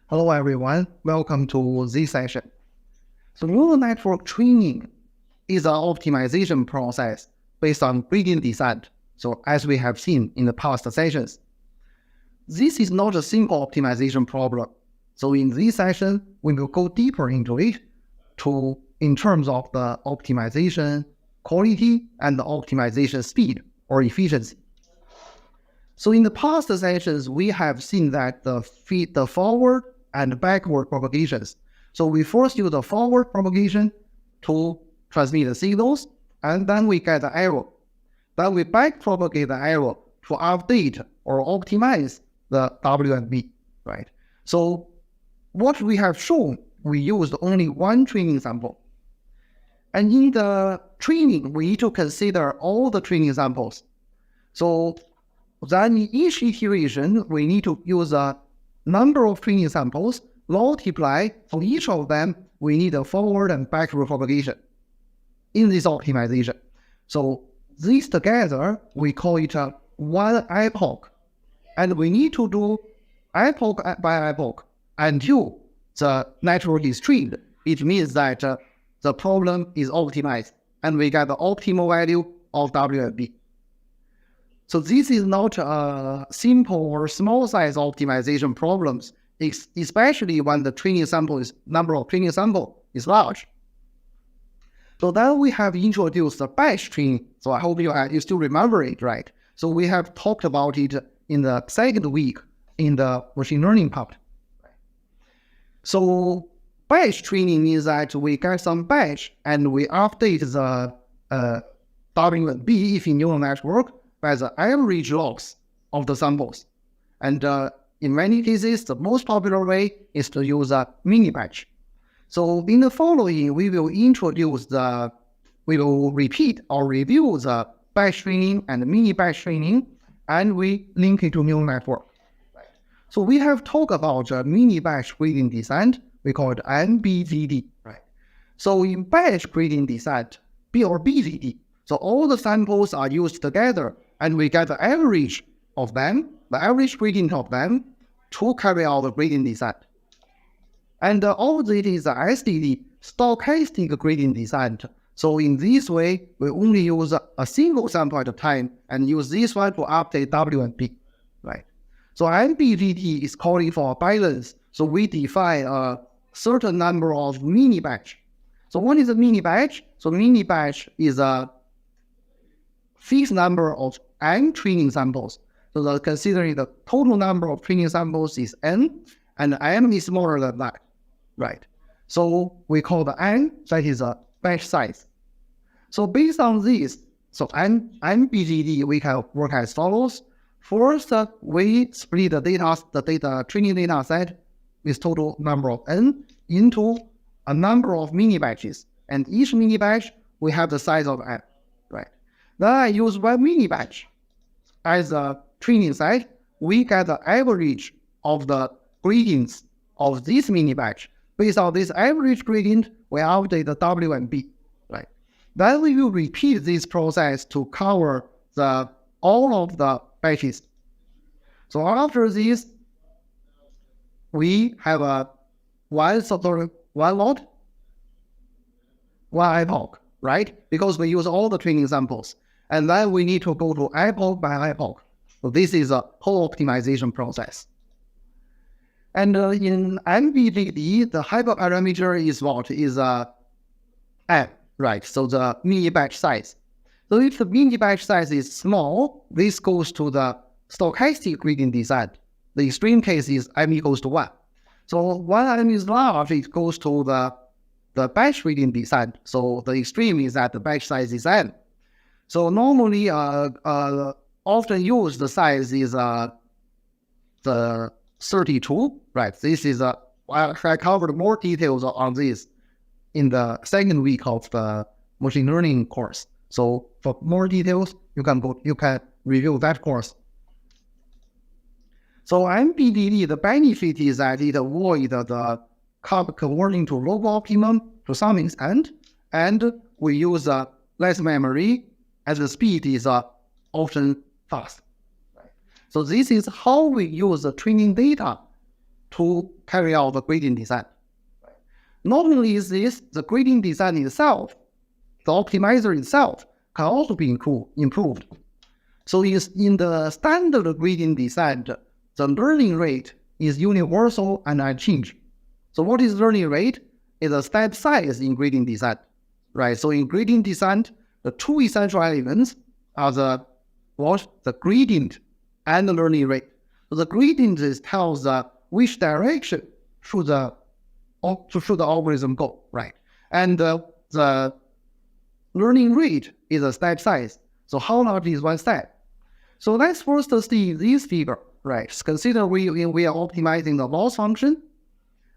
Hello everyone, welcome to this session. So neural network training is an optimization process based on gradient descent. So as we have seen in the past sessions, this is not a simple optimization problem. So in this session, we will go deeper into it in terms of the optimization quality and the optimization speed or efficiency. So in the past sessions, we have seen that the forward and backward propagations. So we first use the forward propagation to transmit the signals, and then we get the error. Then we back propagate the error to update or optimize the W and B, right? So what we have shown, we used only one training sample. And in the training, we need to consider all the training samples. So then in each iteration, we need to use a number of training samples, multiply for each of them, we need a forward and backward propagation in this optimization. So these together, we call it a one epoch. And we need to do epoch by epoch until the network is trained. It means that the problem is optimized and we get the optimal value of W and B. So this is not a simple or small size optimization problems, especially when the number of training sample is large. So then we have introduced the batch training. So I hope you still remember it, right? So we have talked about it in the second week in the machine learning part. So batch training means that we get some batch and we update the W and B if in neural network by the average logs of the samples. And in many cases, the most popular way is to use a mini batch. So in the following, we will repeat or review the batch training and mini batch training, and we link it to neural network. Right. So we have talked about mini batch gradient descent. We call it MBGD. Right. So in batch gradient descent, B or BGD, so all the samples are used together, and we get the average of them, the average gradient of them, to carry out the gradient descent. And all this is SDD, stochastic gradient descent. So in this way, we only use a single sample at a time and use this one to update W and B, right? So MBGD is calling for a balance. So we define a certain number of mini batch. So what is a mini batch? So mini batch is a fixed number of n training samples. So considering the total number of training samples is n, and m is smaller than that, right? So we call the n, that is a batch size. So based on this, so MBGD, we can work as follows. First, we split the training data set with total number of n into a number of mini batches. And each mini batch, we have the size of n, right? Then I use one mini batch as a training set. We get the average of the gradients of this mini batch. Based on this average gradient, we update the W and B, right? Then we will repeat this process to cover all of the batches. So after this, we have a one lot, one epoch, right? Because we use all the training samples. And then we need to go to epoch by epoch. So this is a whole optimization process. And in MBGD, the hyperparameter is what? Is M, right? So the mini batch size. So if the mini batch size is small, this goes to the stochastic gradient descent. The extreme case is M equals to 1. So when M is large, it goes to the batch gradient descent. So the extreme is that the batch size is M. So normally, often used the size is the 32, right? This is I covered more details on this in the second week of the machine learning course. So for more details, you can review that course. So MBGD, the benefit is that it avoids the converting to local optimum to some extent, and we use less memory, as the speed is often fast. So this is how we use the training data to carry out the gradient descent. Not only is this, the gradient descent itself, the optimizer itself, can also be improved. So in the standard gradient descent, the learning rate is universal and unchanged. So what is learning rate? Is a step size in gradient descent, right? So in gradient descent, the two essential elements are the gradient and the learning rate. So the gradient tells which direction should the algorithm go, right? And the learning rate is a step size. So how large is one step? So let's first see this figure, right? Consider we are optimizing the loss function.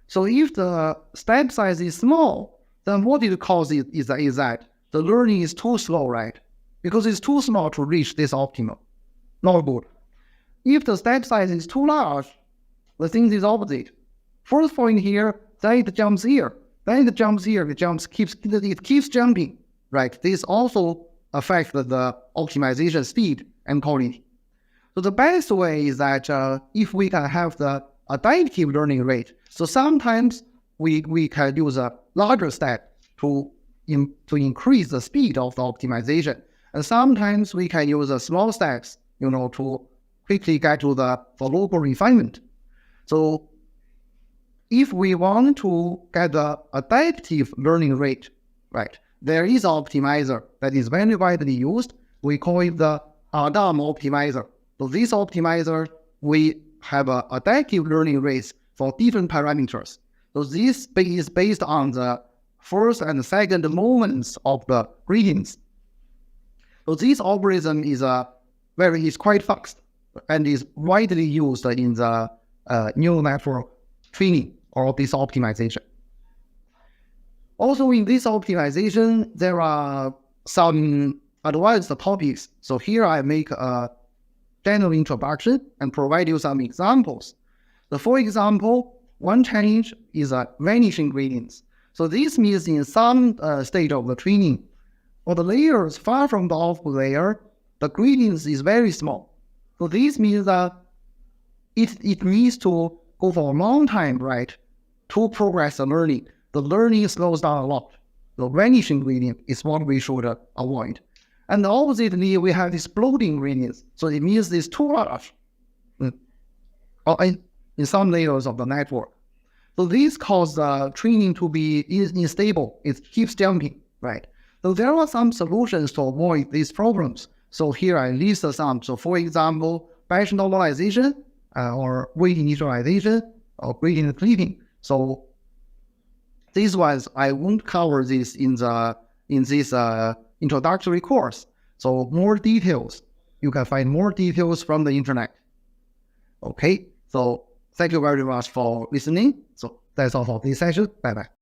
So if the step size is small, then what it causes is that the learning is too slow, right? Because it's too small to reach this optimum. Not good. If the step size is too large, the thing is opposite. First point here, then it jumps here. Then it jumps here. It keeps jumping, right? This also affects the optimization speed and quality. So the best way is that if we can have the adaptive learning rate, so sometimes we can use a larger step to increase the speed of the optimization, and sometimes we can use small steps, to quickly get to the local refinement. So if we want to get the adaptive learning rate, right, there is an optimizer that is very widely used. We call it the AIDAC optimizer. So this optimizer, we have adaptive learning rates for different parameters. So this is based on the first and second moments of the gradients. So this algorithm is quite fast and is widely used in the neural network training or this optimization. Also in this optimization, there are some advanced topics. So here I make a general introduction and provide you some examples. So for example, one challenge is vanishing gradients. So this means in some stage of the training, for the layers far from the output layer, the gradients is very small. So this means that it needs to go for a long time, right, to progress the learning. The learning slows down a lot. The vanishing gradient is what we should avoid. And oppositely, we have exploding gradients. So it means it's too large in some layers of the network. So this causes training to be unstable. It keeps jumping, right? So there are some solutions to avoid these problems. So here I list some. So for example, batch normalization or weight initialization or gradient clipping. So these ones, I won't cover this in this introductory course. So more details, you can find more details from the internet. Okay, so thank you very much for listening. So that's all for this session. Bye-bye.